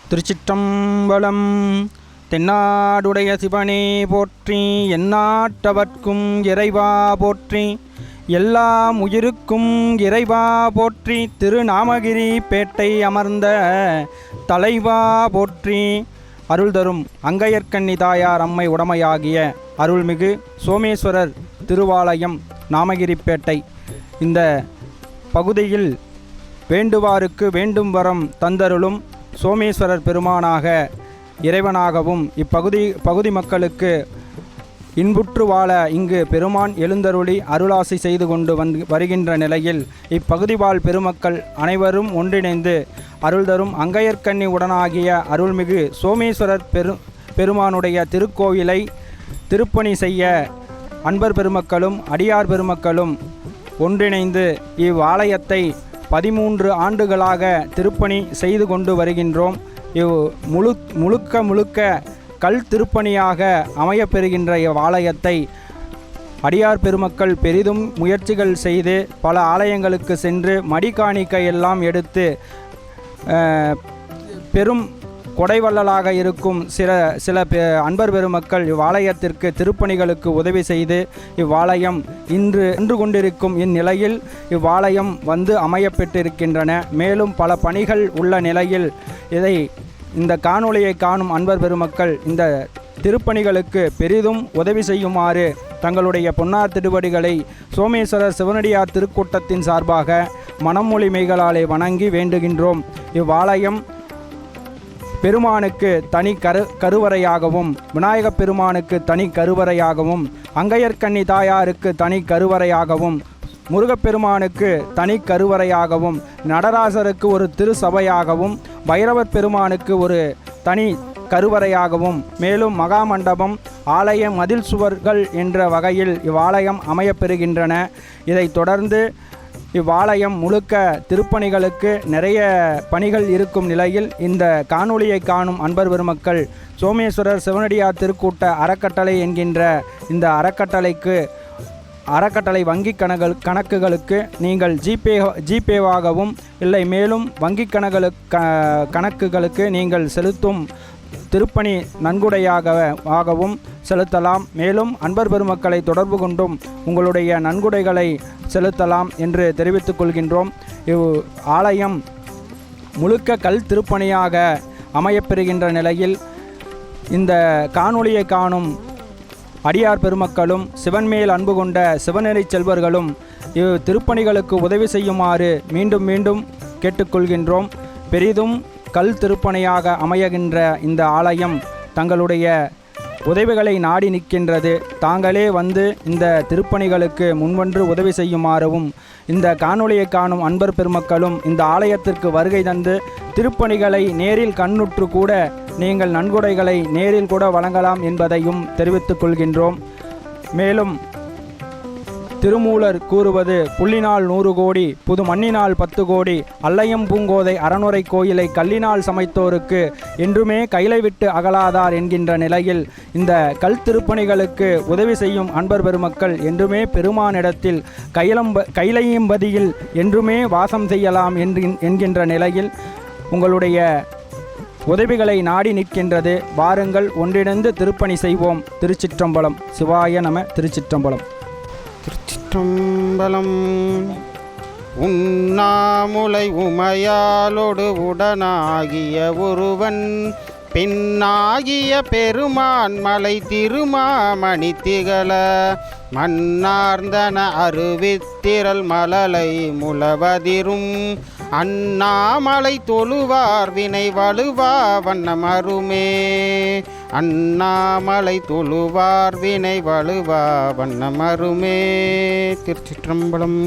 திருச்சிற்றம்பலம். தென்னாடுடைய சிவனே போற்றி, எந்நாட்டவர்க்கும் இறைவா போற்றி, எல்லாம் உயிருக்கும் இறைவா போற்றி, திருநாமகிரி பேட்டை அமர்ந்த தலைவா போற்றி. அருள் தரும் அங்கையர்க்கண்ணி தாயார் அம்மை உடமையாகிய அருள்மிகு சோமேஸ்வரர் திருவாலயம் நாமகிரிப்பேட்டை இந்த பகுதியில் வேண்டுவாருக்கு வேண்டும் வரம் தந்தருளும் சோமேஸ்வரர் பெருமானாக இறைவனாகவும் பகுதி மக்களுக்கு இன்புற்று வாழ இங்கு பெருமான் எழுந்தருளி அருளாசி செய்து கொண்டு வருகின்ற நிலையில் இப்பகுதி வாழ் பெருமக்கள் அனைவரும் ஒன்றிணைந்து அருள் தரும் அங்கையர்க்கண்ணி உடனாகிய அருள்மிகு சோமேஸ்வரர் பெருமானுடைய திருக்கோயிலை திருப்பணி செய்ய அன்பர் பெருமக்களும் அடியார் பெருமக்களும் ஒன்றிணைந்து இவ்வாலயத்தை 13 ஆண்டுகளாக திருப்பணி செய்து கொண்டு வருகின்றோம். முழுக்க கல் திருப்பணியாக அமையப்பெறுகின்ற இவ்வாலயத்தை அடியார் பெருமக்கள் பெரிதும் முயற்சிகள் செய்து பல ஆலயங்களுக்கு சென்று மடிக்காணிக்கை எல்லாம் எடுத்து பெரும் கொடைவள்ளலாக இருக்கும் சில அன்பர் பெருமக்கள் இவ்வாலயத்திற்கு திருப்பணிகளுக்கு உதவி செய்து இவ்வாலயம் இன்று கொண்டிருக்கும் இந்நிலையில் இவ்வாலயம் வந்து அமையப்பெற்றிருக்கின்றன. மேலும் பல பணிகள் உள்ள நிலையில் இந்த காணொளியை காணும் அன்பர் பெருமக்கள் இந்த திருப்பணிகளுக்கு பெரிதும் உதவி செய்யுமாறு தங்களுடைய பொன்னார் திருவடிகளை சோமேஸ்வரர் சிவனடியார் திருக்கூட்டத்தின் சார்பாக மனமொழி மெய்களாலே வணங்கி வேண்டுகின்றோம். இவ்வாலயம் பெருமானுக்கு தனி கருவறையாகவும், விநாயகப் பெருமானுக்கு தனி கருவறையாகவும், அங்கையர்க்கண்ணி தாயாருக்கு தனி கருவறையாகவும், முருகப்பெருமானுக்கு தனி கருவறையாகவும், நடராசருக்கு ஒரு திருசபையாகவும், பைரவர் பெருமானுக்கு ஒரு தனி கருவறையாகவும், மேலும் மகாமண்டபம், ஆலய மதில் சுவர்கள் என்ற வகையில் இவ்வாலயம் அமையப்பெறுகின்றன. இதைத் தொடர்ந்து இவ்வாலயம் முழுக்க திருப்பணிகளுக்கு நிறைய பணிகள் இருக்கும் நிலையில் இந்த காணொளியை காணும் அன்பர் பெருமக்கள் சோமேஸ்வரர் சிவனடியார் திருக்கூட்ட அறக்கட்டளை என்கின்ற இந்த அறக்கட்டளை வங்கி கணக்குகளுக்கு நீங்கள் ஜிபேவாகவும் இல்லை மேலும் வங்கி கணக்குகளுக்கு நீங்கள் செலுத்தும் திருப்பணி நன்கொடையாகவும் செலுத்தலாம். மேலும் அன்பர் பெருமக்களை தொடர்பு கொண்டும் உங்களுடைய நன்கொடைகளை செலுத்தலாம் என்று தெரிவித்துக் கொள்கின்றோம். ஆலயம் முழுக்க கல் திருப்பணியாக அமையப்பெறுகின்ற நிலையில் இந்த காணொளியை காணும் அடியார் பெருமக்களும் சிவன்மேல் அன்பு கொண்ட சிவநெறி செல்வர்களும் திருப்பணிகளுக்கு உதவி செய்யுமாறு மீண்டும் கேட்டுக்கொள்கின்றோம். பெரிதும் கல் திருப்பணியாக அமைகின்ற இந்த ஆலயம் தங்களுடைய உதவிகளை நாடி நிற்கின்றது. தாங்களே வந்து இந்த திருப்பணிகளுக்கு முன்வன்று உதவி செய்யுமாறும் இந்த காணொளியை காணும் அன்பர் பெருமக்களும் இந்த ஆலயத்திற்கு வருகை தந்து திருப்பணிகளை நேரில் கண்ணுற்று கூட நீங்கள் நன்கொடைகளை நேரில் கூட வழங்கலாம் என்பதையும் தெரிவித்துக் கொள்கின்றோம். மேலும் திருமூலர் கூறுவது புள்ளினால் 100 கோடி, புது மண்ணினால் 10 கோடி, அல்லையம் பூங்கோதை அறனுரை கோயிலை கல்லினால் சமைத்தோருக்கு என்றுமே கைலை விட்டு அகலாதார் என்கின்ற நிலையில் இந்த கல் திருப்பணிகளுக்கு உதவி செய்யும் அன்பர் பெருமக்கள் என்றுமே பெருமானிடத்தில் கைலையம்பதியில் என்றுமே வாசம் செய்யலாம் என்கின்ற நிலையில் உங்களுடைய உதவிகளை நாடி நிற்கின்றது. வாருங்கள், ஒன்றிணைந்து திருப்பணி செய்வோம். திருச்சிற்றம்பலம். சிவாய நம. திருச்சிற்றம்பலம். திருச்சிற்றம்பலம். உண்ணாமுலை உமையாலோடு உடனாகிய ஒருவன் பெண்ணாகிய பெருமான் மலை திருமாமணி திகழ மன்னார்ந்தன அருவித்திரல் மலலை முளவதிரும் அண்ணாமலை தொழுவார் வினை வலுவா வண்ணமருமே. அண்ணாமலை தொழுவார் வினை வலுவா வண்ணமருமே. திருச்சிற்றம்பலம்.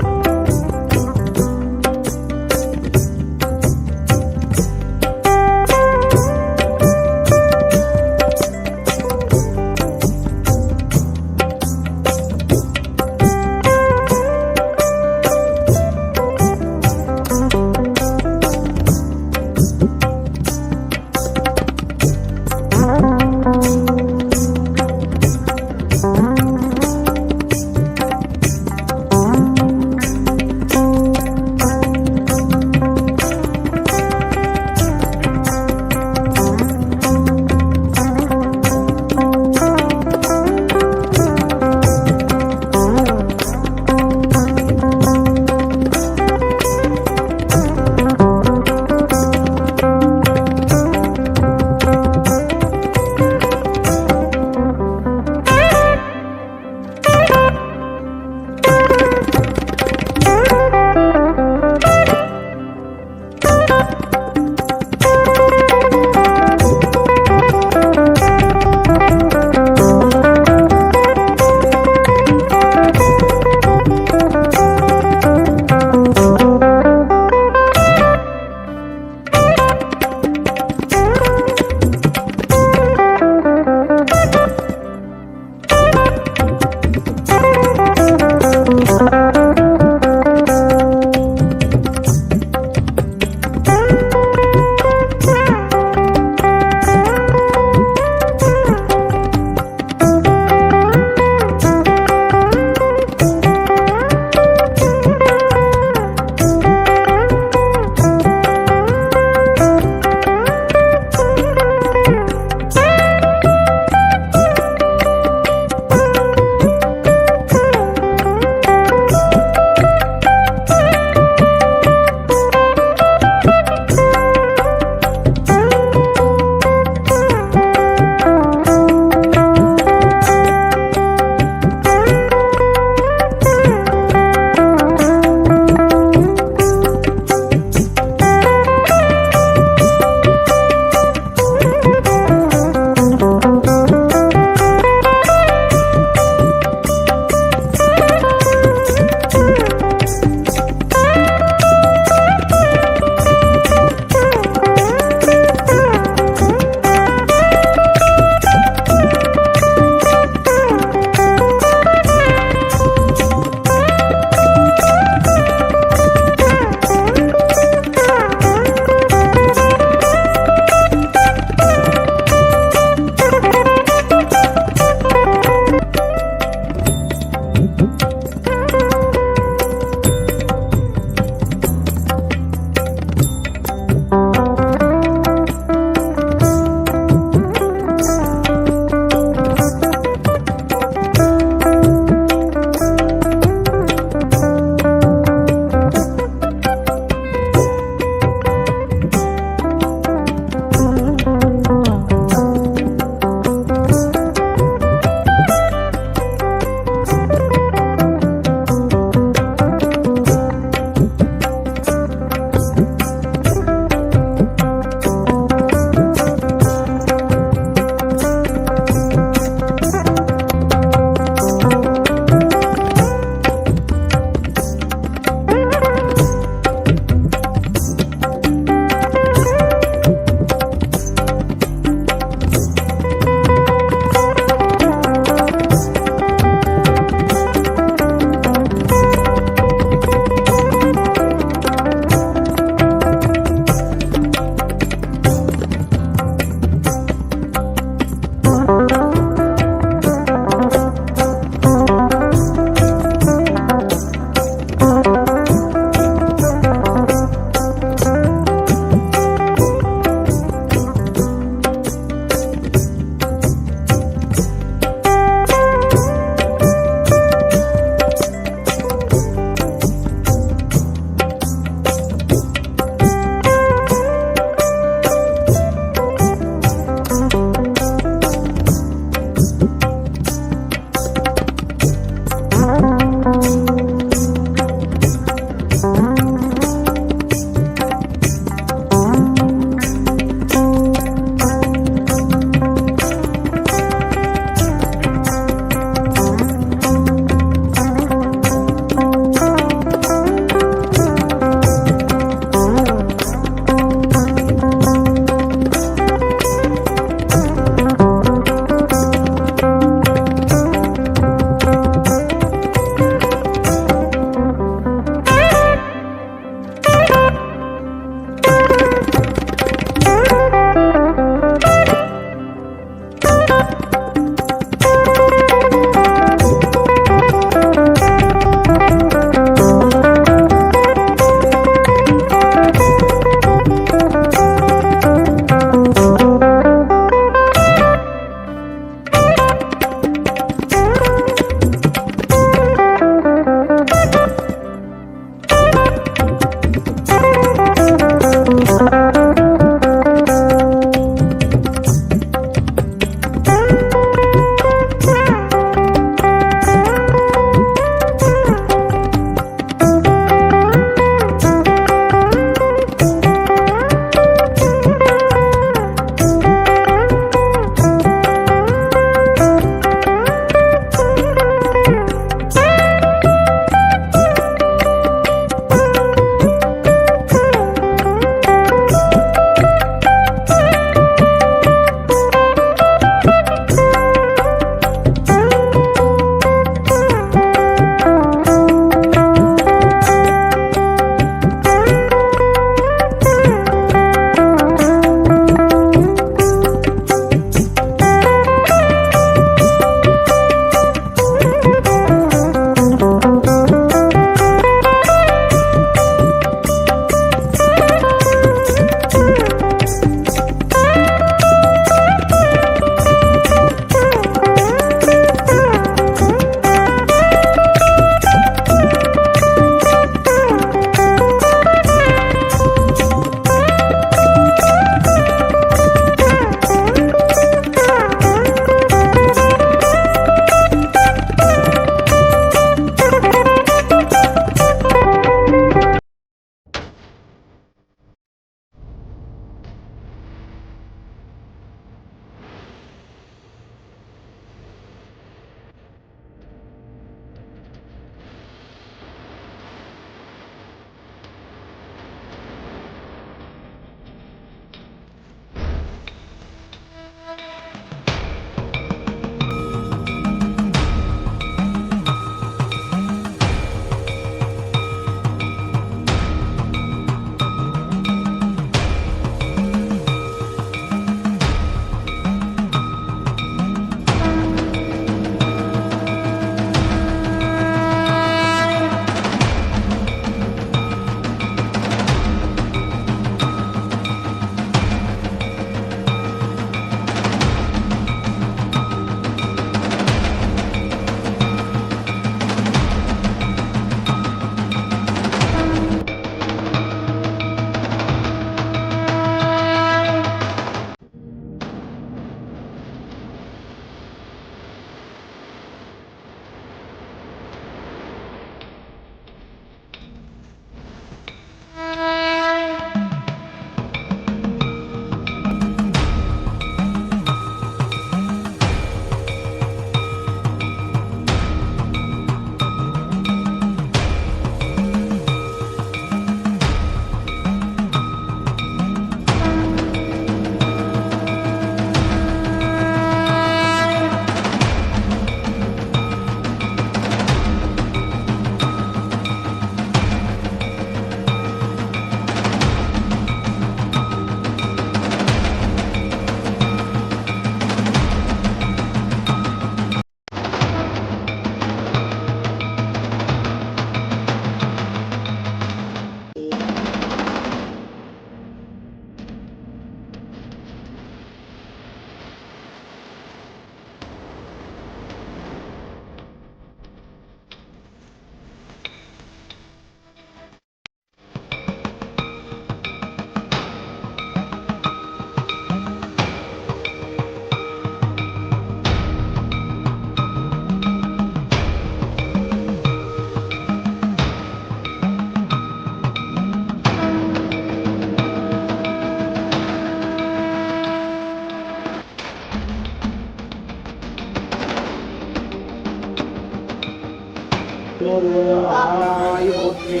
ஆனாய் போற்றி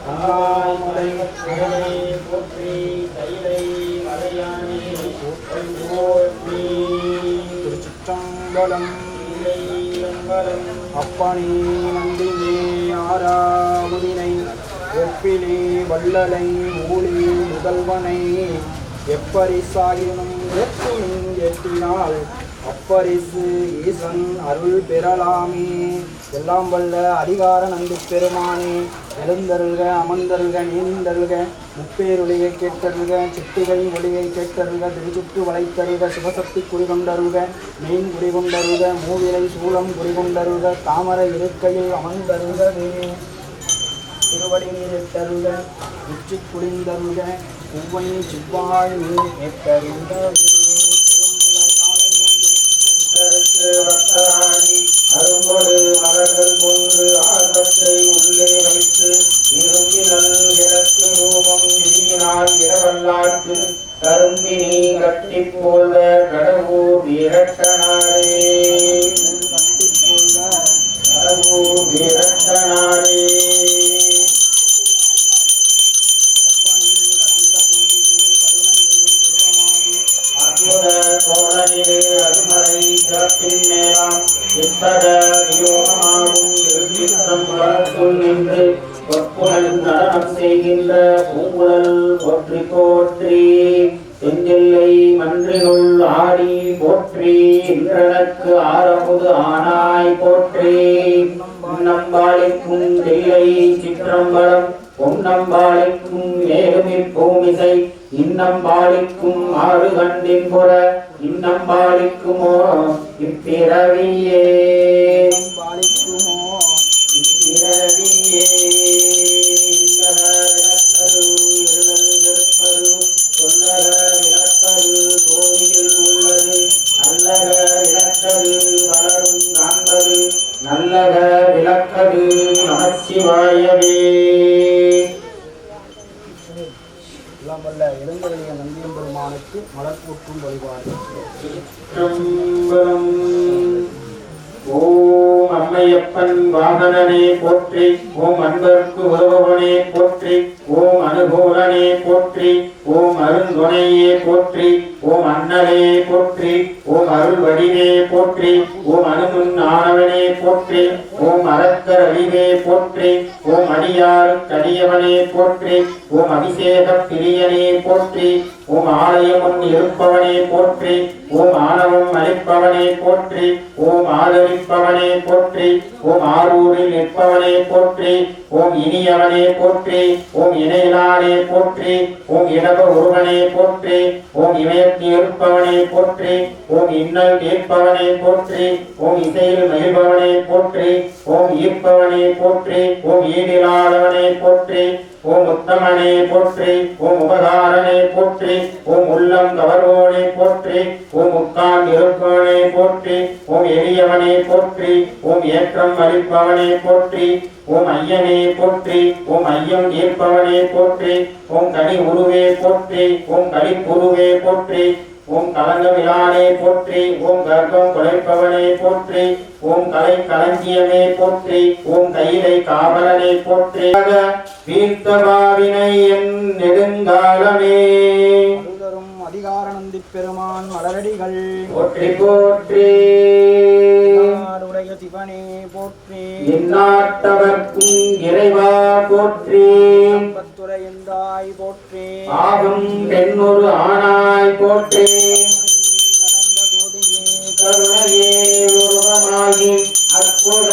அங்காய் மலை மகனே போற்றி கைலை மலையானே போற்றி போற்றி திருச்சிற்றம்பலம் அப்பனே நந்தினே ஆறாமுதினை ஒப்பிலே வள்ளலை ஊழி முதல்வனை எப்பரிசாயினும் ஏற்றுமின் ஏற்றினால் அப்பரிசு ஈசன் அருள் பெறலாமே. எல்லாம் வல்ல அதிகார நந்தி பெருமானே எழுந்தருள்க அமர்ந்தருள்க நீந்தருள்க முப்பேருளியை கேட்டருள்க சிட்டுகை ஒளியை கேட்டருள்க திருச்சுற்று வளைத்தருள்க சிவசக்தி குறிகொண்டருள்க மீன் குறிகொண்டருள்க மூவிலை சூளம் குறிகொண்டருள்க தாமரை இருக்கையில் அமர்ந்தருள்கவே திருவடி நீரிட்டருள்க உச்சி குளிந்தருள்க பூவை சிவ்வாழ் நீர் ஏற்றருள்கவே அரும்பொடு மலர்கள் கொண்டு ஆர்வத்தை உள்ளே வைத்து இருந்தினல் எனக்கு ரூபம் விதியினால் இரவல்லார்க்கு கரும்பினி கட்டி போல்வ கடவுர் வீரட்டனாரே கட்டி போல்வ கடவுர் வீரட்டனாரே செய்கின்ற பூங்குழல் போற்றி போற்றி செஞ்சில்லை மன்றினுள் ஆடி போற்றி இன்றனக்கு ஆரமுது ஆனாய் போற்றி நம்பாளிக்கும் தில்லை சிற்றம்பலம் பொன்னம்பாளிக்கும் ஏழுமி பூமிசை இன்னம்பாளிக்கும் ஆறு கண்டின் புற இன்னம்பாளிக்குமோ இப்பிறவியே இப்பிறவியே நல்லக விளக்கது நமச்சிவாயவே. எல்லாம் வல்ல இளங்கலிய நந்தியம்பெருமானுக்கு மலர்பூட்டும் வழிபாடு. ஓம் அம்மையப்பன் வாகனனே போற்றி ஓம் அன்பர்க்கு உதவுவனே போற்றி ஓம் அனுகூலனே போற்றி ஓம் அருந்துணையே போற்றி ஓம் அண்ணலே போற்றி ஓம் அருள் வடிவே போற்றி ஓம் அனுமுன் ஆனவனே போற்றி ஓம் அரக்கர் அழிவே போற்றி ஓம் அடியாருக்கடியவனே போற்றி ஓம் அபிஷேக பிரியனே போற்றி ஓம் ஆலயமுன் இருப்பவனே போற்றி ஓம் ஆணவம் அளிப்பவனே போற்றி ஓம் ஆதரிப்பவனே போற்றி ஓம் ஆரூரில் நிற்பவனே போற்றி ஓம் இனியவனே போற்றி ஓம் இணையிலானே போற்றி ஓம் இடவ ஒருவனே போற்றி ஓம் இமயத்தில் இருப்பவனே போற்றி ஓம் இன்னல் கேட்பவனே போற்றி ஓம் இசையில் மகிழ்பவனே போற்றி ஓம் ஈர்ப்பவனே போற்றி ஓம் ஈடிலாதவனே போற்றி ஓம் உத்தமனே போற்றி ஓம் உபகாரனே போற்றி ஓம் உள்ளம் கவர்வோனே போற்றி ஓம் உட்கார்ந்து இருப்பவனே போற்றி ஓம் எளியவனே போற்றி ஓம் ஏற்றம் அளிப்பவனே போற்றி ஓம் ஐயனே போற்றி ஓம் ஐயம் ஈர்ப்பவனே போற்றி ஓம் கனி உருவே போற்றி ஓம் கலிப்புருவே போற்றி ஓம் கலங்கவிலானே போற்றி ஓம் கர்ப்பம் குலைப்பவனே போற்றி ஓம் கலை களஞ்சியமே போற்றி ஓம் கையிலை காவலனே போற்றி வீழ்த்தபாவினை என் நெடுங்காலமே அதிகார நந்தி பெருமான் மலரடிகள் போற்றி போற்றி சிவனே போற்றி எந்நாட்டவர்க்கும் இறைவா போற்றி பத்துரையந்தாய் போற்றி ஆகும் பெண்ணொரு ஆனாய் போற்றி கருணையே உருவமாகி அற்புத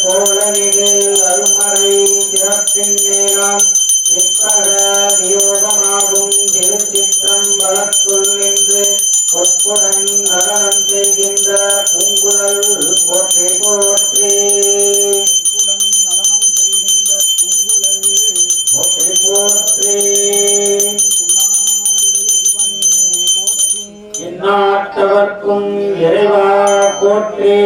கோலனிடு அருமறை சிறப்பின் மேலாம் சிற்பக நியோகமாகும் திருச்சிற்றம்பலத்துள் நின்று பொற்புடன் நடனம் செய்கின்ற பூங்குழல் போற்றி போற்றி நடனம் செய்கின்ற பூங்குழல் போற்றி போற்றி எந்நாட்டவர்க்கும் இறைவா போற்றி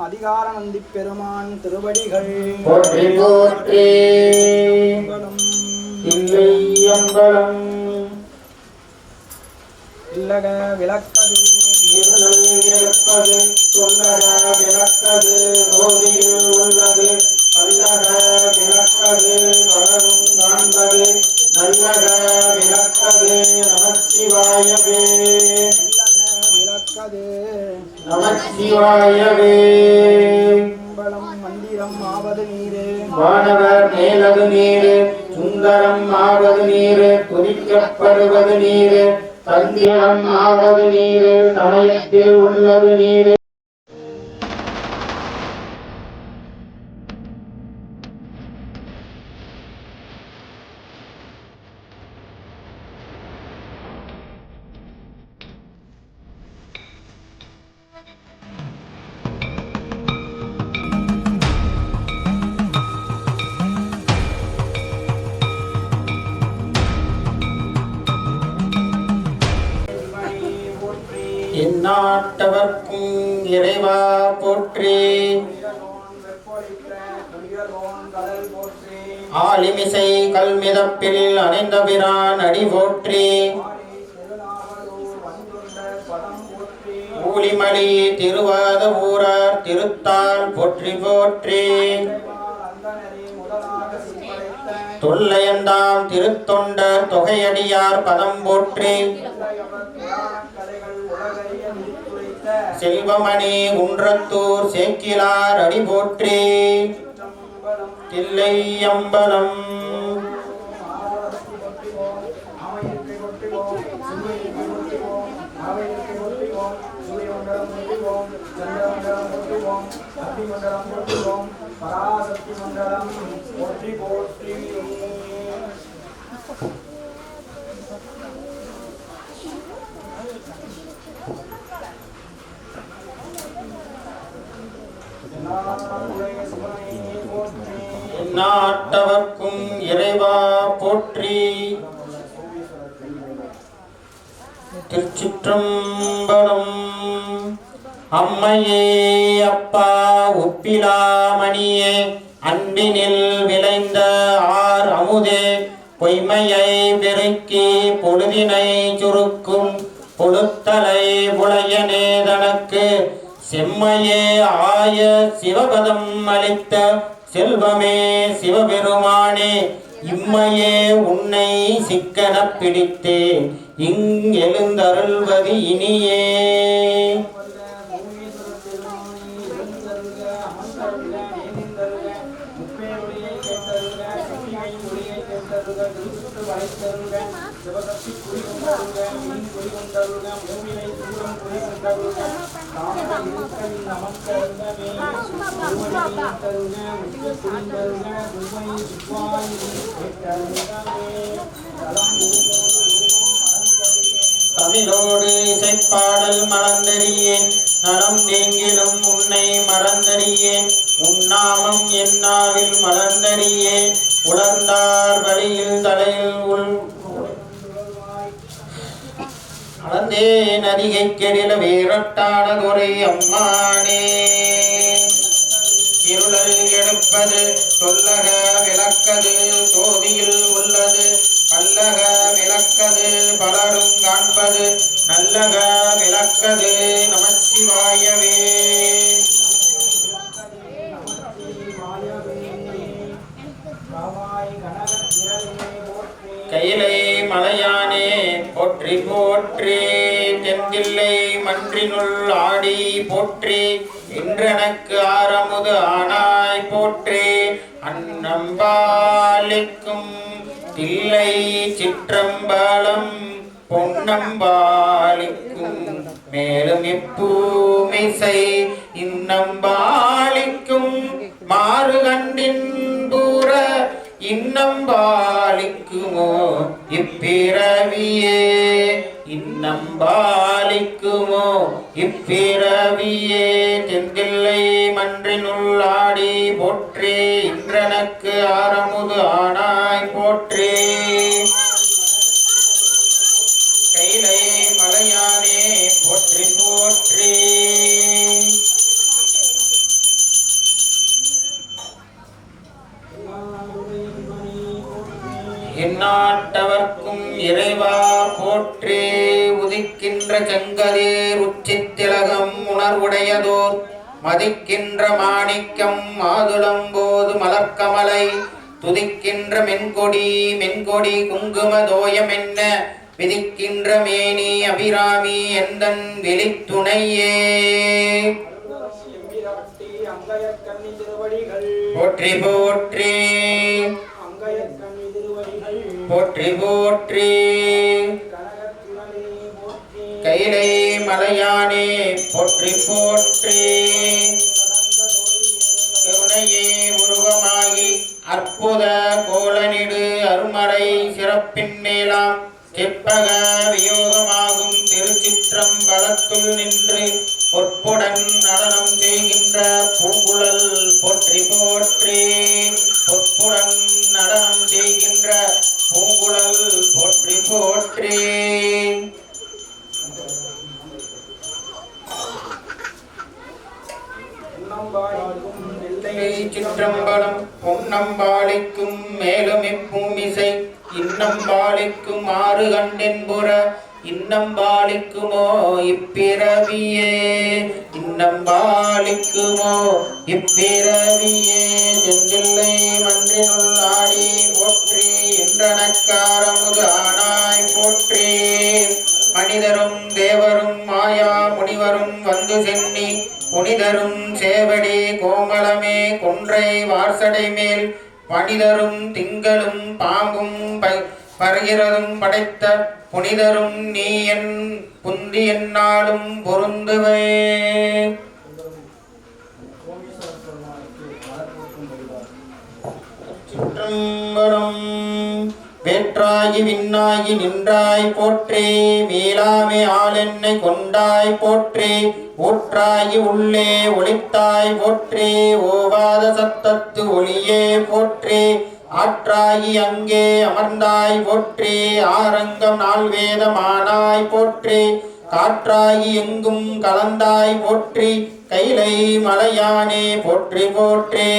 அதிகார நந்தி பெருமான் திருவடிகள் போற்றி போற்றி இல்லையம்பலம் இல்லக விளக்கது இருப்பது சொல்லக விளக்கது கோவிலில் உள்ளது மந்திரம் ஆவது நீரே வானவர் மேலது நீரு சுந்தரம் ஆவது நீரு துதிக்கப்படுவது நீரு தந்திரம் ஆவது நீரு சமயத்தில் உள்ளது நீரு எந்நாட்டவர்க்கும் இறைவா போற்றி ஆலிமிசை கல்மிதப்பில் அணைந்தபிரான் அடி போற்றி ஊலிமலி திருவாத ஊரார் திருத்தால் போற்றி போற்றி தொல்லையந்தாம் திருத்தொண்டர் தொகையடியார் பதம் போற்றி செல்வமணி குன்றத்தூர் சேக்கிலார் அடி போற்றி தில்லையம்பலம் பராசக்தி மண்டலம் போற்றி போற்றி நாட்டவர்க்கும் இறைவா போற்றி திருச்சிற்றம்பலம் அம்மையே அப்பா ஒப்பிலாமணியே அன்பினில் விளைந்த ஆர் அமுதே பொய்மையை பெருக்கி பொழுதினை சுருக்கும் பொழுத்தலை புலையனே தனக்கு செம்மையே ஆய சிவபதம் அளித்த செல்வமே சிவபெருமானே இம்மையே உன்னை சிக்கனப் பிடித்தேன் எழுந்தருள்வது இனியே தமிழோடு இசைப்பாடல் மறந்தறியேன் நலம் நீங்கிலும் உன்னை மறந்தறியேன் உன்னாமம் என்னாவில் மலர்ந்தறியேன் உலர்ந்தார் வழியில் தலையில் உள் அளந்தே நதிகை கெடில வீரட்டானதுரை அம்மானே இருளல் எடுப்பது சொல்லக விளக்கது சோதியில் உள்ளது கல்லக விளக்கது பலரும் காண்பது நல்லக விளக்கது நமச்சிவாயவே கையிலை மலையானே போற்றி போற்றி தென்தில்லை மன்றினுள் ஆடி போற்றி இன்றெனக்கு ஆரமுது ஆனாய் போற்றி அன்னம்பாலிக்கும் தில்லை சிற்றம்பலம் பொன்னம்பாலிக்கும் மேலும் இப்பூமிசை இன்னம்பாலிக்கும் மாறுகண்டின் தூர இன்னம்பாலிக்குமோ இப்பிறவியே இன்னம்பாலிக்குமோ இப்பிறவியே தென்தில்லை மன்றினுள் ஆடி போற்றி இன்றனக்கு ஆரமுது ஆனாய் போற்றி கைலை மலையானே போற்றி போற்றி எந்நாட்டவர்க்கும் இறைவா போற்றி உதிக்கின்ற செங்கதிர் உச்சித்திலகம் உணர்வுடையதோர் மதிக்கின்ற மாணிக்கம் மாதுளம்போது மலர்க்கமலை துதிக்கின்ற மென்கொடி மென்கொடி குங்கும தோயம் என்ன விதிக்கின்ற மேனி அபிராமி எந்தன் வெளித்துணையே போற்றி போற்றி போற்றி போற்றி கைலை மலையானே போற்றி போற்றி கருணையே உருவமாகி அற்புத கோலனிடு அருமறை சிறப்பின் மேலாம் செப்பக வியோகமாகும் திருச்சிற்றம்பலத்துள் நின்று பொற்புடன் நடனம் செய்கின்ற பூங்குழல் போற்றி போற்றி பொற்புடன் நடனம் செய்கின்ற பூங்குழல் போற்றி போற்றி சிற்றம்பலம் பொன்னம்பாளிக்கும் மேலும் இப்பூமிசை இன்னம்பாளிக்கும் ஆறு கண்டென்புற இன்னம்பாளிக்குமோ இப்பிறவியே இன்னம்பாளிக்குமோ இப்பிறவியே செந்தில்லை மன்றினுள் ஆடி போற்றி என்றனக்காரமுது ஆனாய் போற்றி மனிதரும் தேவரும் மாயா முனிவரும் வந்து சென்னி புனிதரும் சேவடி கோமலமே கொன்றை வார்சடை மேல் பனிதரும் திங்களும் பாம்பும் பருகிறதும் படைத்த புனிதரும் நீ என் புந்தி என்னாலும் பொருந்துவே சிற்றம்பலம் வேற்றாகி விண்ணாகி நின்றாய் போற்றி மீளாமே ஆளென்னை கொண்டாய் போற்றி ஊற்றாகி உள்ளே ஒளித்தாய் போற்றி ஓவாத சத்தத்து ஒளியே போற்றி ஆற்றாகி அங்கே அமர்ந்தாய் போற்றி ஆரங்கம் நாள் வேதமானாய் போற்றி காற்றாகி எங்கும் கலந்தாய் போற்றி கைலை மலையானே போற்றி போற்றி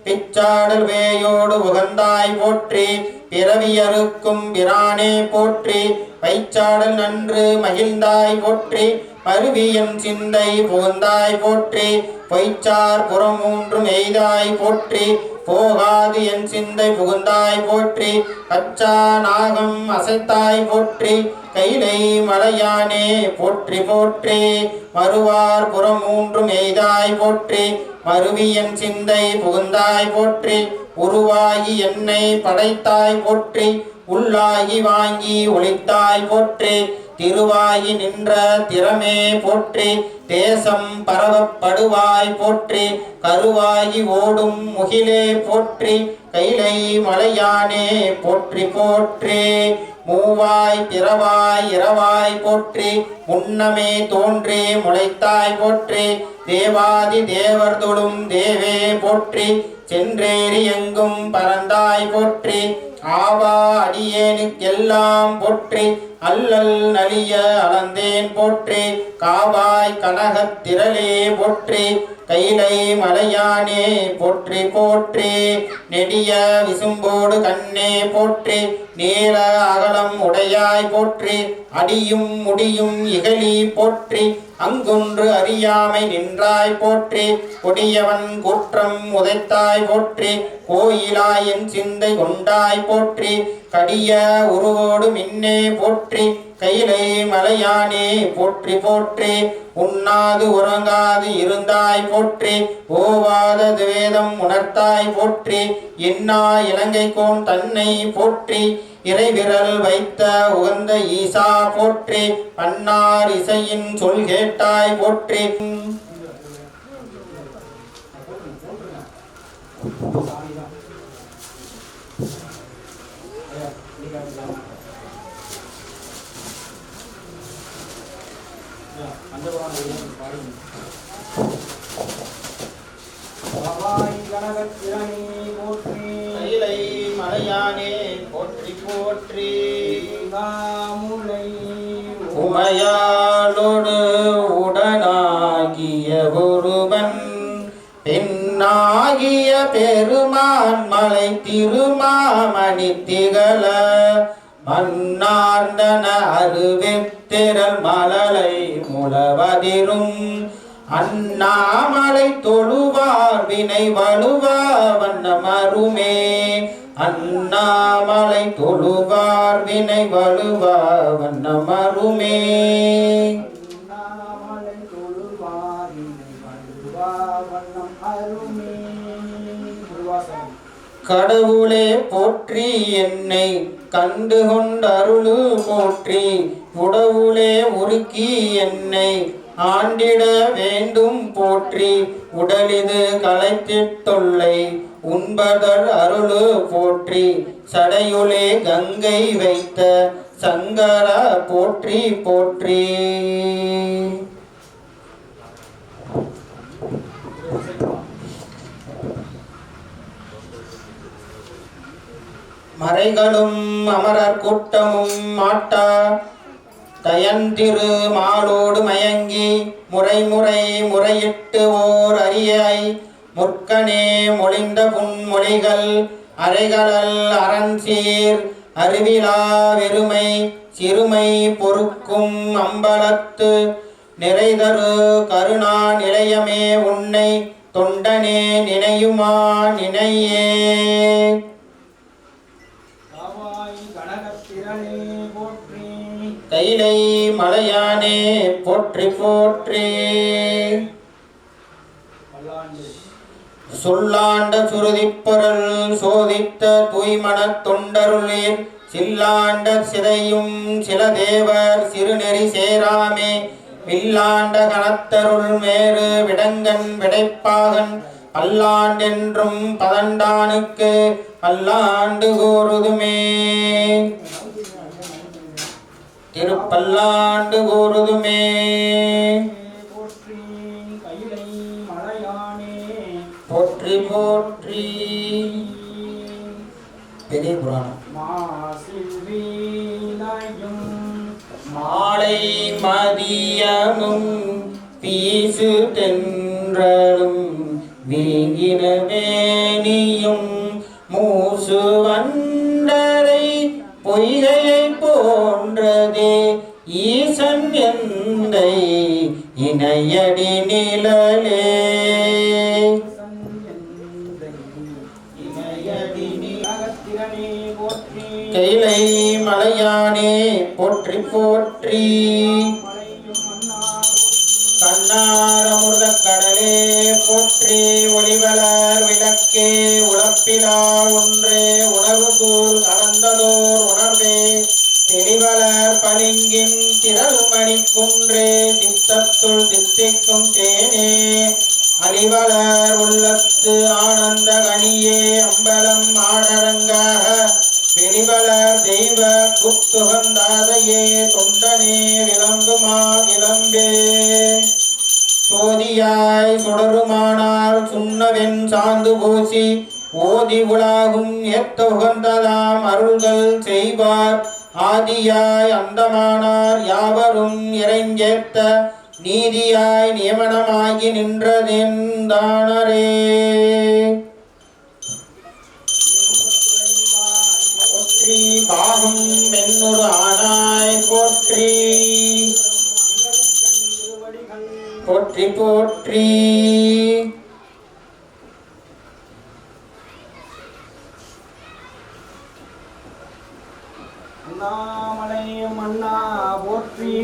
பிச்சாடல் வேயோடு உகந்தாய் போற்றி பிறவியறுக்கும் பிரானே போற்றி பைச்சாடல் நன்று மகிழ்ந்தாய் போற்றி மருவியன் சிந்தை புகந்தாய் போற்றி பொய்ச்சார் புறம் மூன்றும் எய்தாய் போற்றி போகாது என் சிந்தை புகுந்தாய் போற்றி கச்சா நாகம் அசைத்தாய் போற்றி கைலை மலையானே போற்றி போற்றி மறுவார் புறம் மூன்றும் எய்தாய் போற்றி மருவியன் சிந்தை புகுந்தாய் போற்றி உருவாகி என்னை படைத்தாய் போற்றி உள்ளாகி வாங்கி ஒளித்தாய் போற்றி திருவாகி நின்ற திறமே போற்றி தேசம் பரவப்படுவாய் போற்றி கருவாகி ஓடும் முகிலே போற்றி கைலை மலையானே போற்றி போற்றி மூவாய் பிறவாய் இரவாய் போற்றி முன்னமே தோன்றி முளைத்தாய் போற்றி தேவாதி தேவர் தொழும் தேவே போற்றி சென்றேறி எங்கும் பறந்தாய் போற்றி ஆவா அடியேனுக்கெல்லாம் போற்றி அல்லல் நலிய அளந்தேன் போற்றி காவாய் கனகத் திரளே போற்றி கைலை மலையானே போற்றி போற்றி நெடிய விசும்போடு கண்ணே போற்றி நீல அகலம் உடையாய் போற்றி அடியும் முடியும் இகழி போற்றி அங்கொன்று அறியாமை நின்றாய் போற்றி கொடியவன் குற்றம் உதைத்தாய் போற்றி கோயிலாய் என் சிந்தை கொண்டாய் போற்றி கடிய உருவோடு மின்னே போற்றி கைலை மலையானே போற்றி போற்றி உண்ணாது உறங்காது இருந்தாய் போற்றி ஓவாத வேதம் உணர்த்தாய் போற்றி என்னா இலங்கை கோன் தன்னை போற்றி இறைவிரல் வைத்த உகந்த ஈசா போற்றி பன்னார் இசையின் சொல் கேட்டாய் போற்றி கைலை மலையானே போற்றி போற்றி உமையாளோடு உடனாகிய ஒருவன் பெண்ணாகிய பெருமான் மலை திருமாமணி திகழ மன்னார்ந்தன அருவெத்திரல் மலலை முழவதிரும் அண்ணாமலை தொழுவார் வினை வலுவா வண்ணமருமே அண்ணாமலை தொழுவார் வினை வலுவா வண்ணமருமே கடவுளே போற்றி என்னை கண்டு கொண்டருளு போற்றி உடவுளே உருக்கி என்னை ஆண்டிட வேண்டும் போற்றி உடலிது களைத்திட்டொல்லை உண்பதர் அருளு போற்றி சடையுளே கங்கை வைத்த சங்கர போற்றி போற்றி. மறைகளும் அமரர் கூட்டமும் மாட்டா தயந்திரு மாலோடு மயங்கி முறை முறையிட்டு ஓர் அரியாய் முற்கனே மொழிந்த புன்மொழிகள் அறைகளல் அரண்சீர் அறிவிலா வெறுமை சிறுமை பொறுக்கும் அம்பலத்து நிறைதரு கருணா நிலையமே உன்னை தொண்டனே நினையுமா நினையே. கைலை மலையானே போற்றி போற்றி. சொல்லாண்ட சுருதிப்பொருள் சோதித்த தூய்மனத் தொண்டருளீர் சில்லாண்ட சிதையும் சில தேவர் சிறுநெறி சேராமே வில்லாண்ட கணத்தருள் மேறு விடங்கன் விடைப்பாகன் பல்லாண்டென்றும் பதண்டானுக்கு பல்லாண்டு கூறுதுமே திருப்பல்லாண்டு கூறுதுமே. போற்றி போற்றி. பெரிய புராணம். மாலை மதியமும் பீசு தென்றலும் வீங்கின வேணியும் மூசு வண்டரை பொய்கையை போன்றதே ஈசன் எந்தை இணையடி நிழலே. கைலை மலையானே போற்றி போற்றி. கண்ணாரமுத கடலே போற்றி ஒளிவளர் விளக்கே உழப்பிலா ஒன்றே உணர்வு தூள் கலந்ததோர் உணர்வே தெளிவளர் பளிங்கின் திரள் மணி குன்றே சித்தத்துள் சித்திக்கும் தேனே அலிவளர் உள்ளத்து ஆனந்த கனியே அம்பலம் ஆடரங்காக வெளிவளர் தெய்வ குத்துகந்தாதையே தொண்டனே விளம்புமா விளம்பே. சோதியாய் சுடருமானால் சுண்ணவென் சாந்து பூசி ஓதி உலாகும் ஏத்த உகந்ததாம் அருள்கள் செய்வார் ஆதியாய் அந்தமானார் யாவரும் இறைஞ்சேத்த நீதியாய் நியமனமாகி நின்றதெந்தானரே. போற்றி பாகம் பெண்ணொரு ஆனாய் போற்றி போற்றி போற்றி.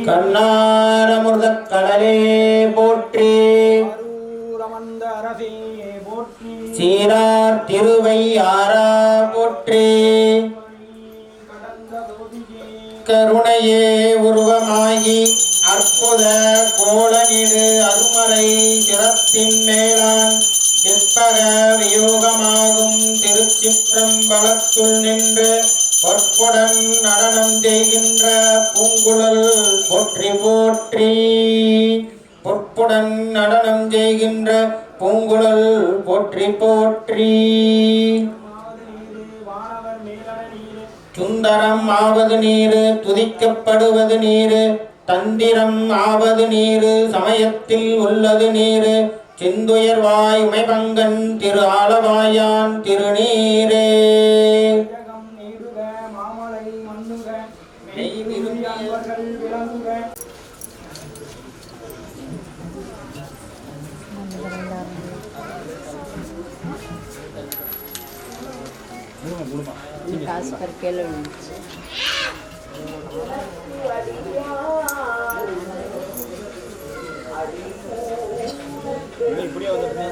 கண்ணாரமுத கடலே போற்றி சீரார் திருவையாரா போற்றி. கருணையே உருவமாகி அற்புத கோலனிடு அருமறை சிரத்தின் மேலான் சிற்பக வியோகமாகும் திருச்சிற்றம்பலத்துள் நின்று பொற்புடன் நடனம் செய்கின்ற பூங்குழல் போற்றி போற்றி. பொற்புடன் நடனம் செய்கின்ற பூங்குழல் போற்றி போற்றி. சுந்தரம் ஆவது நீரு துதிக்கப்படுவது நீரு தந்திரம் ஆவது நீரு சமயத்தில் உள்ளது நீரு சிந்துயர்வாய் உமைபங்கன் திரு ஆலவாயான் திருநீரே. காசு பருக்கையில் இப்படியே வந்துட்டு